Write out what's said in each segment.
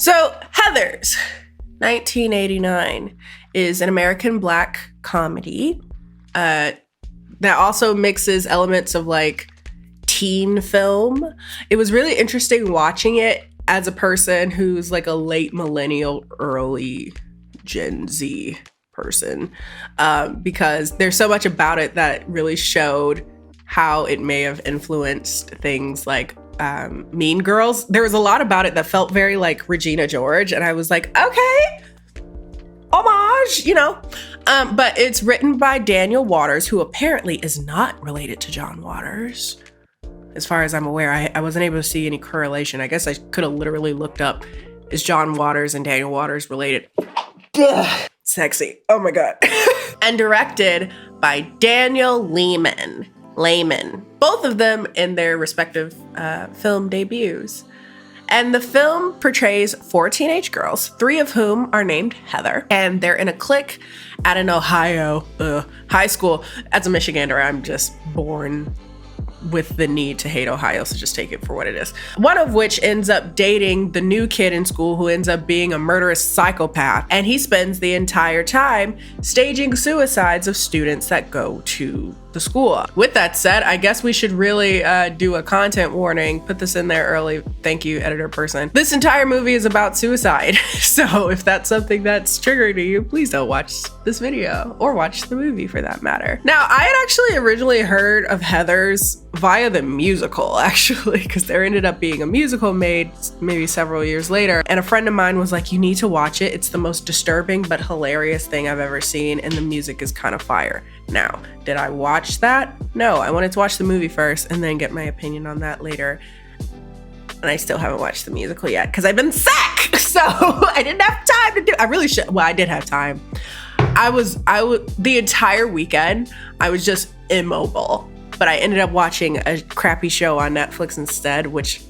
So Heathers, 1989, is an American Black comedy that also mixes elements of like teen film. It was really interesting watching it as a person who's like a late millennial, early Gen Z person, because there's so much about it that really showed how it may have influenced things like Mean Girls. There was a lot about it that felt very like Regina George, and I was like, okay, homage, you know. But it's written by Daniel Waters, who apparently is not related to John Waters. As far as I'm aware, I wasn't able to see any correlation. I guess I could have literally looked up, is John Waters and Daniel Waters related? Ugh, sexy. Oh my God. And directed by Daniel Lehman. Both of them in their respective film debuts. And the film portrays 4 teenage girls, 3 of whom are named Heather, and they're in a clique at an Ohio high school. As a Michigander, I'm just born with the need to hate Ohio, so just take it for what it is. One of which ends up dating the new kid in school who ends up being a murderous psychopath, and he spends the entire time staging suicides of students that go to the school. With that said, I guess we should really do a content warning. Put this in there early. Thank you, editor person. This entire movie is about suicide. So if that's something that's triggering to you, please don't watch this video or watch the movie for that matter. Now, I had actually originally heard of Heathers via the musical, actually, because there ended up being a musical made maybe several years later. And a friend of mine was like, you need to watch it. It's the most disturbing but hilarious thing I've ever seen. And the music is kind of fire. Now, did I watch that? No, I wanted to watch the movie first and then get my opinion on that later. And I still haven't watched the musical yet because I've been sick. So I didn't have time to do it. I really should. Well, I did have time. I was the entire weekend, I was just immobile. But I ended up watching a crappy show on Netflix instead, which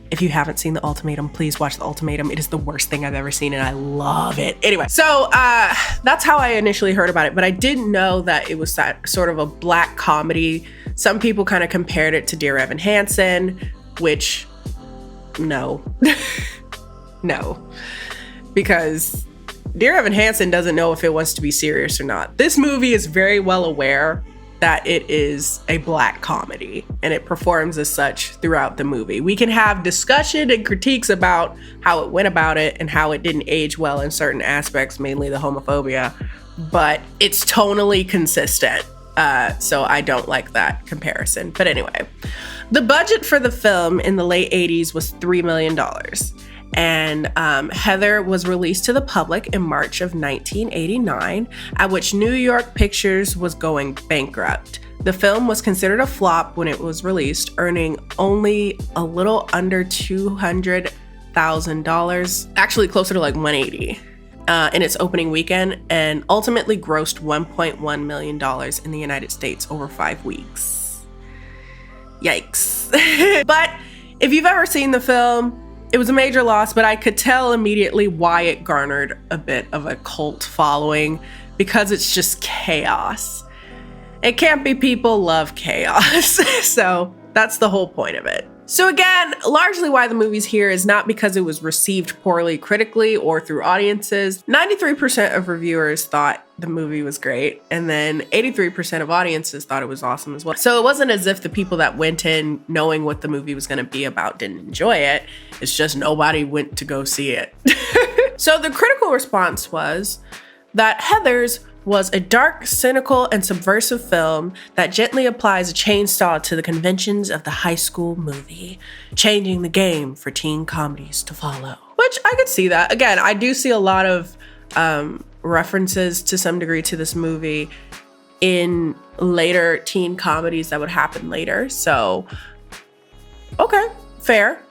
if you haven't seen The Ultimatum, please watch The Ultimatum. It is the worst thing I've ever seen and I love it. Anyway, so that's how I initially heard about it, but I didn't know that it was that sort of a Black comedy. Some people kind of compared it to Dear Evan Hansen, which no, no, because Dear Evan Hansen doesn't know if it wants to be serious or not. This movie is very well aware that it is a Black comedy and it performs as such throughout the movie. We can have discussion and critiques about how it went about it and how it didn't age well in certain aspects, mainly the homophobia, but it's tonally consistent. So I don't like that comparison. But anyway, the budget for the film in the late 80s was $3 million. And Heather was released to the public in March of 1989, at which New York Pictures was going bankrupt. The film was considered a flop when it was released, earning only a little under $200,000, actually closer to like $180,000 in its opening weekend, and ultimately grossed $1.1 million in the United States over 5 weeks. Yikes. But if you've ever seen the film, it was a major loss, but I could tell immediately why it garnered a bit of a cult following, because it's just chaos. It can't be people love chaos. So that's the whole point of it. So again, largely why the movie's here is not because it was received poorly critically or through audiences. 93% of reviewers thought the movie was great, and then 83% of audiences thought it was awesome as well. So it wasn't as if the people that went in knowing what the movie was going to be about didn't enjoy it. It's just nobody went to go see it. So the critical response was that Heathers was a dark, cynical, and subversive film that gently applies a chainsaw to the conventions of the high school movie, changing the game for teen comedies to follow. Which I could see that. Again, I do see a lot of references to some degree to this movie in later teen comedies that would happen later. So, okay, fair.